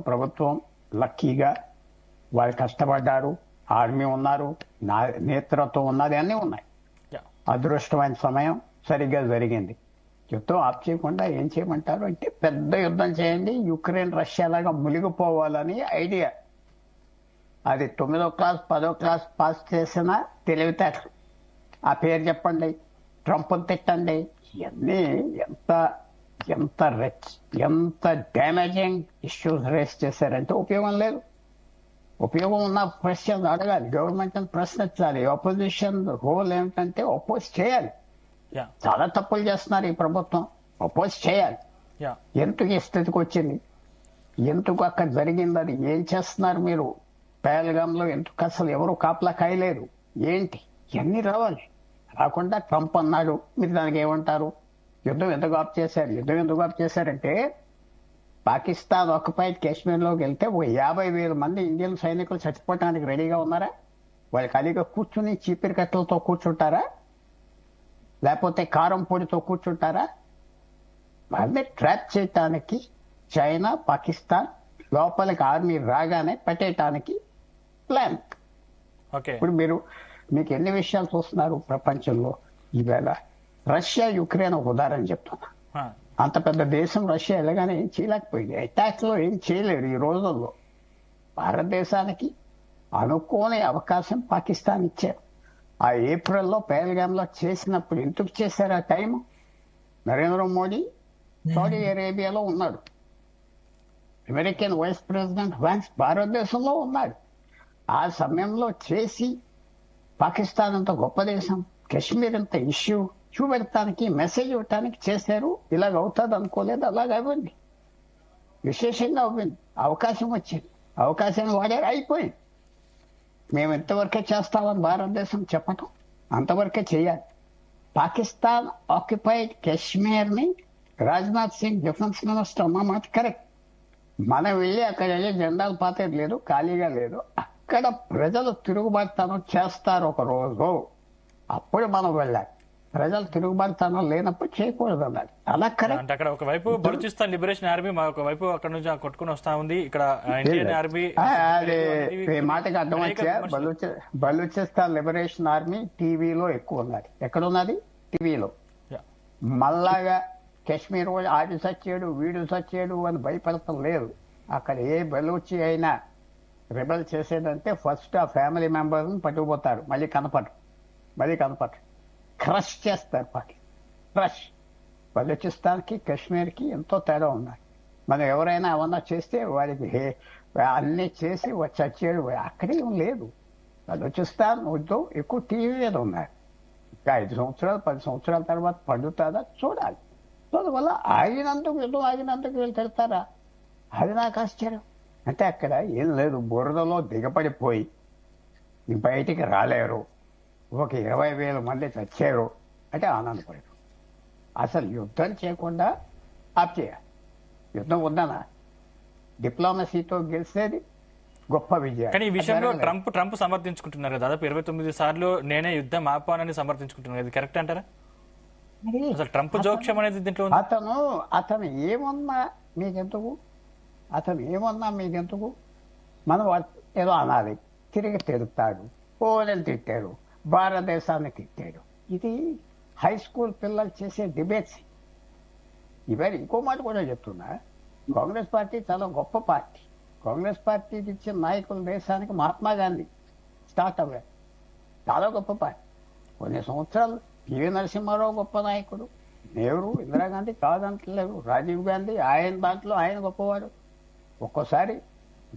ప్రభుత్వం లక్కీగా వాళ్ళు కష్టపడ్డారు, ఆర్మీ ఉన్నారు, నేతృత్వం ఉన్నది, అన్నీ ఉన్నాయి. అదృష్టమైన సమయం సరిగ్గా జరిగింది. యుద్ధం ఆప్ చేయకుండా ఏం చేయమంటారు అంటే పెద్ద యుద్ధం చేయండి, యుక్రెయిన్ రష్యాలాగా మునిగిపోవాలని ఐడియా. అది 9వ క్లాస్ 10వ క్లాస్ పాస్ చేసిన తెలివితేటలు. ఆ పేరు చెప్పండి, ట్రంప్ని తిట్టండి, ఇవన్నీ ఎంత ఎంత ఎంత డ్యామేజింగ్ ఇష్యూస్ రేస్ చేశారంటే ఉపయోగం లేదు. ఉపయోగం ఉన్న క్వశ్చన్ అడగాలి, గవర్నమెంట్ ప్రశ్నించాలి. ఆపోజిషన్ రోల్ ఏమిటంటే అపోజ్ చేయాలి. చాలా తప్పులు చేస్తున్నారు ఈ ప్రభుత్వం, అపోజ్ చేయాలి. ఎందుకు ఈ స్థితికి వచ్చింది, ఎందుకు అక్కడ జరిగిందని, ఏం చేస్తున్నారు మీరు, పహల్గామ్లో ఎందుకు అసలు ఎవరు కాపలా కాయలేరు, ఏంటి, ఇవన్నీ రావాలి. రాకుండా ట్రంప్ అన్నాడు, మీరు దానికి ఏమంటారు? యుద్ధం ఎందుకు ఆప్ చేశారు? యుద్ధం ఎందుకు ఆప్ చేశారంటే పాకిస్తాన్ ఆక్యుపైడ్ కాశ్మీర్లోకి వెళ్తే ఓ 50,000 మంది ఇండియన్ సైనికులు చచ్చిపోవడానికి రెడీగా ఉన్నారా? వాళ్ళు ఖాళీగా కూర్చుని చీపిరి కట్టలతో కూర్చుంటారా, లేకపోతే కారం పొడితో కూర్చుంటారా? వాళ్ళని ట్రాప్ చేయటానికి చైనా, పాకిస్తాన్ లోపలికి ఆర్మీ రాగానే పెట్టేయటానికి ప్లాన్. ఇప్పుడు మీకు ఎన్ని విషయాలు చూస్తున్నారు ప్రపంచంలో ఈవేళ. రష్యా యుక్రెయిన్ ఒక ఉదాహరణ చెప్తున్నా. అంత పెద్ద దేశం రష్యా ఎలాగానే ఏం చేయలేకపోయింది, అటాక్ లో ఏం చేయలేరు ఈ రోజుల్లో. భారతదేశానికి అనుకోని అవకాశం పాకిస్తాన్ ఇచ్చారు. ఆ ఏప్రిల్లో పహల్గామ్లో చేసినప్పుడు ఎందుకు చేశారు ఆ టైం? నరేంద్ర మోడీ సౌదీ అరేబియాలో ఉన్నాడు, అమెరికన్ వైస్ ప్రెసిడెంట్ వాన్స్ భారతదేశంలో ఉన్నాడు. ఆ సమయంలో చేసి పాకిస్తాన్ అంత గొప్ప దేశం, కశ్మీర్ అంత ఇష్యూ చూపెడటానికి, మెసేజ్ ఇవ్వటానికి చేశారు. ఇలాగ అవుతుంది అనుకోలేదు, అలాగ అవ్వండి, విశేషంగా అవ్వండి. అవకాశం వచ్చింది, అవకాశాన్ని వాడారు, అయిపోయింది. మేము ఇంతవరకే చేస్తామని భారతదేశం చెప్పటం, అంతవరకే చేయాలి. పాకిస్తాన్ ఆక్యుపైడ్ కాశ్మీర్ని రాజ్నాథ్ సింగ్ డిఫెన్స్ మినిస్టర్ అన్న మాట కరెక్ట్. మనం వెళ్ళి అక్కడ వెళ్ళి జెండాలు పాతేది లేదు, ఖాళీగా లేదు. అక్కడ ప్రజలు తిరుగుబాటుతనం చేస్తారు ఒక రోజు, అప్పుడు మనం వెళ్ళాలి. ప్రజలు తిరుగుబాటుతనం లేనప్పుడు చేయకూడదు అన్నది. అలా కరెక్ట్. అంటే అక్కడ ఒకవైపు బలూచిస్తాన్ లిబరేషన్ ఆర్మీ, ఒకవైపు అక్కడ నుంచి కొట్టుకుని వస్తా ఉంది, ఇక్కడ ఇండియన్ ఆర్మీ. అది మాటకి అర్థం వచ్చా. బలూచిస్తాన్ లిబరేషన్ ఆర్మీ టీవీలో ఎక్కువ ఉన్నది. ఎక్కడున్నది? టీవీలో. మళ్ళాగా కాశ్మీర్ ఆడి సచ్చాడు, వీడు సచ్చాడు అని భయపడటం లేదు. అక్కడ ఏ బలూచి అయినా రెబల్ చేసేదంటే ఫస్ట్ ఆ ఫ్యామిలీ మెంబర్ని పట్టుకుపోతారు, మళ్ళీ కనపడరు, క్రష్ చేస్తారు. క్రష్. బలూచిస్తాన్కి కాశ్మీర్కి ఎంతో తేడా ఉన్నాయి. మనం ఎవరైనా ఏమన్నా చేస్తే వాడికి అన్ని చేసి చచ్చేడు, అక్కడే లేదు. బలూచిస్తాన్ వద్దు, ఎక్కువ టీవీ మీద ఉన్నారు. ఇంకా 5 సంవత్సరాలు 10 సంవత్సరాల తర్వాత పండుతుందా చూడాలి. అందువల్ల యుద్ధం ఆగినందుకు వీళ్ళు తిడతారా? అది నాకు ఆశ్చర్యం. అంటే అక్కడ ఏం లేదు, బురదలో దిగపడిపోయి బయటికి రాలేరు, ఒక 20,000 మంది చచ్చారు అంటే ఆనందపడరు. అసలు యుద్ధం చేయకుండా ఆప్ చేయాలి. యుద్ధం వద్దనా? డిప్లొమసీతో గెలిచేది గొప్ప విజయం. కానీ ఈ విషయంలో ట్రంప్ సమర్థించుకుంటున్నారు. దాదాపు 29 సార్లు నేనే యుద్ధం ఆపానని సమర్థించుకుంటున్నారు. ఇది కరెక్ట్ అంటారా? అసలు ట్రంప్ జోక్యం అనేది దీంట్లో అతను ఏమన్నా మీకెందుకు? మనం ఏదో అనాలి. తిరిగి తిరుగుతాడు, పోలని తిట్టాడు, భారతదేశాన్ని తిట్టాడు. ఇది హై స్కూల్ పిల్లలు చేసే డిబేట్స్. ఇవాళ ఇంకో మాట కూడా చెప్తున్నా, కాంగ్రెస్ పార్టీ చాలా గొప్ప పార్టీ. కాంగ్రెస్ పార్టీ ఇచ్చిన నాయకులు దేశానికి మహాత్మా గాంధీ స్టార్ట్ అవ్వారు. చాలా గొప్ప పార్టీ. కొన్ని సంవత్సరాలు పివి నరసింహారావు గొప్ప నాయకుడు, నెహ్రూ, ఇందిరాగాంధీ కాదంటలేరు, రాజీవ్ గాంధీ ఆయన దాంట్లో ఆయన గొప్పవాడు. ఒక్కోసారి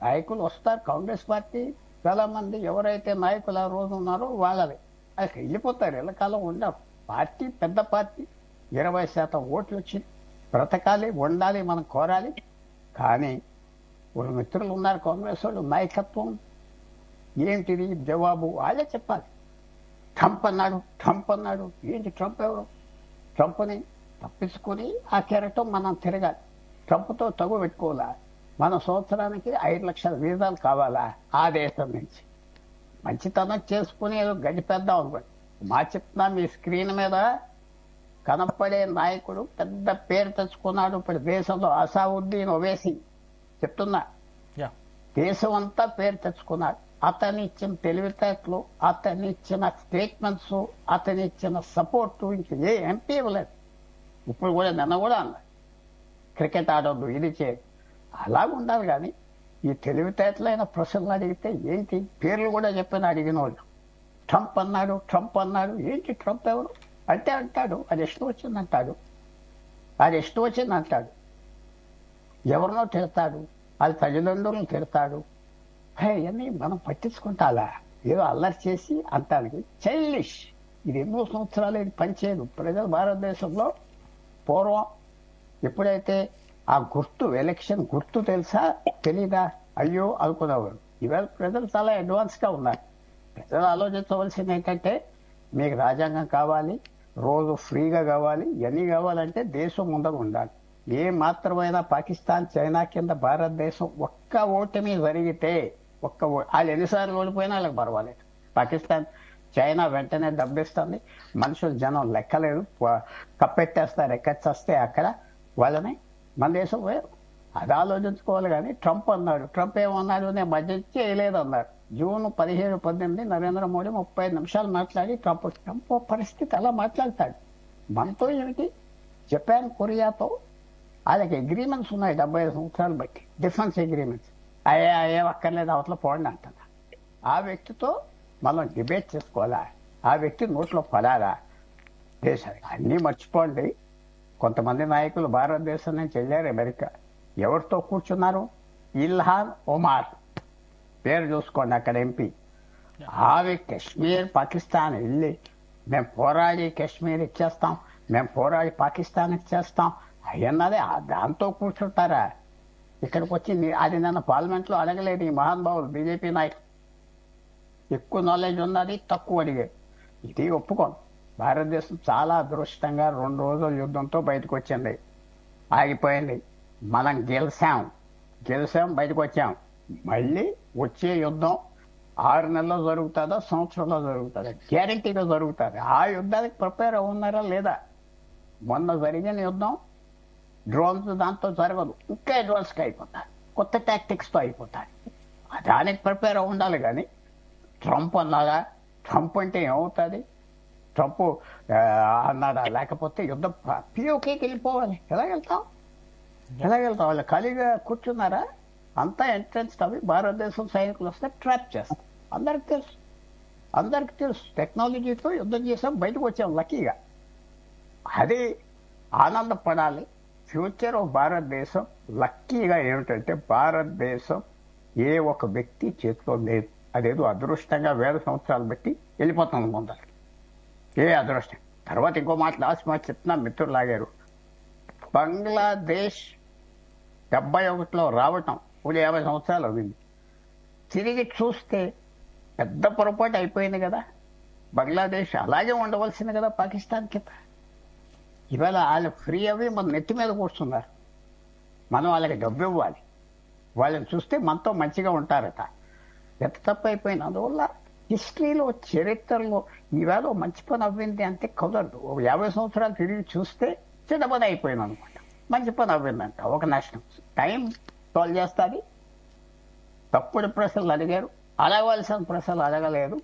నాయకులు వస్తారు కాంగ్రెస్ పార్టీ, చాలా మంది ఎవరైతే నాయకులు ఆ రోజు ఉన్నారో వాళ్ళది అసలు వెళ్ళిపోతారు, ఎల్లకాలం ఉండరు. పార్టీ పెద్ద పార్టీ, 20% ఓట్లు వచ్చింది, బ్రతకాలి, ఉండాలి, మనం కోరాలి. కానీ వాళ్ళ మిత్రులు ఉన్నారు కాంగ్రెస్ వాళ్ళు, నాయకత్వం ఏంటిది జవాబు వాళ్ళే చెప్పాలి. ట్రంప్ అన్నాడు. ఏంటి ట్రంప్ ఎవరు? ట్రంప్ని తప్పించుకొని ఆ కెరటం మనం తిరగాలి. ట్రంప్తో తగు పెట్టుకోవాలా? మన సంవత్సరానికి 5 లక్షల వీసాలు కావాలా ఆ దేశం నుంచి? మంచితనం చేసుకుని ఏదో గడిపేద్దాం అనుకోండి. చెప్తున్నా, మీ స్క్రీన్ మీద కనపడే నాయకుడు పెద్ద పేరు తెచ్చుకున్నాడు ఇప్పుడు దేశంలో, అసావుద్దీన్ ఒవైసీ. చెప్తున్నా, యా దేశం అంతా పేరు తెచ్చుకున్నాడు. అతను ఇచ్చిన తెలివితేటలు, అతను ఇచ్చిన స్టేట్మెంట్స్, అతను ఇచ్చిన సపోర్టు ఇంక ఏ ఎంపీ ఇవ్వలేదు. ఇప్పుడు కూడా నిన్న కూడా అన్నారు క్రికెట్ ఆడొద్దు, ఇది చేయదు. అలాగ ఉండాలి. కానీ ఈ తెలివితేటలైన ప్రశ్నలు అడిగితే ఏంటి పేర్లు కూడా చెప్పిన అడిగిన వాళ్ళు ట్రంప్ అన్నాడు, ట్రంప్ అన్నాడు. ఏంటి ట్రంప్ ఎవరు అంటే అంటాడు అది ఇష్టం వచ్చింది అంటాడు, అది ఇష్టం వచ్చింది అంటాడు, ఎవరినో తిడతాడు, అది తల్లిదండ్రులను తిడతాడు. ఇవన్నీ మనం పట్టించుకుంటాలా? ఏదో అల్లరి చేసి అంటానికి చైల్డిష్. ఇది ఎన్నో సంవత్సరాలు ఇది పనిచేయదు. ప్రజలు భారతదేశంలో పూర్వం ఎప్పుడైతే ఆ గుర్తు ఎలక్షన్ గుర్తు తెలుసా తెలీదా అయ్యో అనుకునేవారు. ఇవాళ ప్రజలు చాలా అడ్వాన్స్ గా ఉన్నారు. ప్రజలు ఆలోచించవలసింది ఏంటంటే మీకు రాజ్యాంగం కావాలి, రోజు ఫ్రీగా కావాలి, ఇవన్నీ కావాలంటే దేశం ముందర ఉండాలి. ఏ మాత్రమైనా పాకిస్తాన్ చైనా కింద భారతదేశం ఒక్క ఓటమి జరిగితే వాళ్ళు ఎన్నిసార్లు ఓడిపోయినా వాళ్ళకి పర్వాలేదు. పాకిస్తాన్ చైనా వెంటనే దెబ్బిస్తుంది. మనుషులు జనం లెక్కలేదు, కప్పెట్టేస్తారు. ఎక్కచ్చేస్తే అక్కడ వాళ్ళని మన దేశం వేరు. అది ఆలోచించుకోవాలి. కానీ ట్రంప్ అన్నాడు, ట్రంప్ ఏమన్నాడు, నేను బడ్జెట్ చేయలేదు అన్నాడు. జూన్ 17, 18 నరేంద్ర మోడీ 35 నిమిషాలు మాట్లాడి ట్రంప్ పరిస్థితి అలా మాట్లాడతాడు. మనతో ఏమిటి? జపాన్ కొరియాతో వాళ్ళకి అగ్రిమెంట్స్ ఉన్నాయి 75 సంవత్సరాలు బట్టి, డిఫెన్స్ అగ్రిమెంట్స్. అయ్యే అక్కర్లేదు అవతల పోండి అంటారు. ఆ వ్యక్తితో మనం డిబేట్ చేసుకోవాలా? ఆ వ్యక్తి నోట్లో పడాలా? దేశానికి అన్నీ మర్చిపోండి. కొంతమంది నాయకులు భారతదేశం నుంచి వెళ్ళారు అమెరికా. ఎవరితో కూర్చున్నారు? ఇల్హాన్ ఒమార్ పేరు చూసుకోండి, అక్కడ ఎంపీ. ఆవి కశ్మీర్ పాకిస్తాన్ వెళ్ళి మేము పోరాడి కశ్మీర్ ఇచ్చేస్తాం, మేము పోరాడి పాకిస్తాన్ ఇచ్చేస్తాం అన్నది దాంతో కూర్చుంటారా? ఇక్కడికి వచ్చి అది నన్ను పార్లమెంట్ లో అడగలేదు ఈ మహానుభావులు బీజేపీ నాయకులు. ఎక్కువ నాలెడ్జ్ ఉన్నది, తక్కువ అడిగారు. ఇది ఒప్పుకోను. భారతదేశం చాలా అదృష్టంగా 2 రోజుల యుద్ధంతో బయటకు వచ్చింది. ఆగిపోయింది. మనం గెలిచాం బయటకు వచ్చాం. మళ్ళీ వచ్చే యుద్ధం 6 నెలల్లో జరుగుతుందో సంవత్సరంలో జరుగుతుందో గ్యారంటీగా జరుగుతుంది. ఆ యుద్ధానికి ప్రిపేర్ అవున్నారా లేదా? మొన్న జరిగిన యుద్ధం డ్రోన్స్ దాంతో జరగదు, ఇంకా అడ్వాన్స్గా అయిపోతారు, కొత్త టాక్టిక్స్తో అయిపోతారు. దానికి ప్రిపేర్ అయి ఉండాలి. కానీ ట్రంప్ అన్నారా? ట్రంప్ అంటే ఏమవుతుంది? ట్రంప్ అన్నాడా? లేకపోతే యుద్ధం పిఓకేకి వెళ్ళిపోవాలి. ఎలాగెళ్తాం? వాళ్ళు ఖాళీగా కూర్చున్నారా? అంతా ఎంట్రన్స్ అవి భారతదేశం సైనికులు వస్తే ట్రాప్ చేస్తారు. అందరికి తెలుసు టెక్నాలజీతో యుద్ధం చేసాం, బయటకు వచ్చాం లక్కీగా. అది ఆనందపడాలి. ఫ్యూచర్ ఆఫ్ భారతదేశం లక్కీగా ఏమిటంటే భారతదేశం ఏ ఒక వ్యక్తి చేతిలో లేదు. అదేదో అదృష్టంగా 1000 సంవత్సరాలు బట్టి వెళ్ళిపోతుంది ముందర. ఏ అదృష్టం. తర్వాత ఇంకో మాట లాస్ట్ మాట చెప్తున్నా, మిత్రులు లాగారు. బంగ్లాదేశ్ 71లో రావటం ఇప్పుడు 50 సంవత్సరాలు అయింది. తిరిగి చూస్తే పెద్ద పొరపాటు అయిపోయింది కదా. బంగ్లాదేశ్ అలాగే ఉండవలసింది కదా పాకిస్తాన్ కింద. ఇవాళ వాళ్ళు ఫ్రీ అవి మన నెత్తి మీద కూర్చున్నారు. మనం వాళ్ళకి డబ్బు ఇవ్వాలి. వాళ్ళని చూస్తే మనతో మంచిగా ఉంటారట. ఎంత తప్పు అయిపోయింది. అందువల్ల హిస్టరీలో చరిత్రలో ఈవేళ మంచి పని అవ్వింది అంటే కుదరదు. 50 సంవత్సరాలు తిరిగి చూస్తే చిన్న పని అయిపోయింది అనమాట. మంచి పని అవ్విందంట ఒక నష్టం. టైం సాల్వ్ చేస్తుంది. తప్పుడు ప్రశ్నలు అడిగారు, అడగవలసిన ప్రశ్నలు అడగలేదు.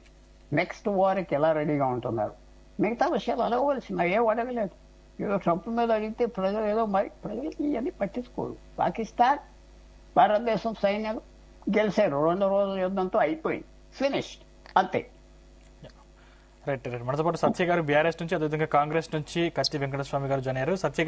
నెక్స్ట్ వార్కి ఎలా రెడీగా ఉంటున్నారు? మిగతా విషయాలు అడగవలసిన ఏం అడగలేదు. ఏదో ట్రంప్ మీద అడిగితే ప్రజలు ఏదో మరి ప్రజలకి ఇవన్నీ పట్టించుకోరు. పాకిస్తాన్ భారతదేశం సైన్యాలు గెలిచారు. 2 రోజుల యుద్ధంతో అయిపోయింది, ఫినిష్డ్, అంతే. రైట్. మనతో పాటు సత్య గారు బీఆర్ఎస్ నుంచి, అదేవిధంగా కాంగ్రెస్ నుంచి కత్తి వెంకటస్వామి గారు జాయిన్ అయ్యారు. సత్య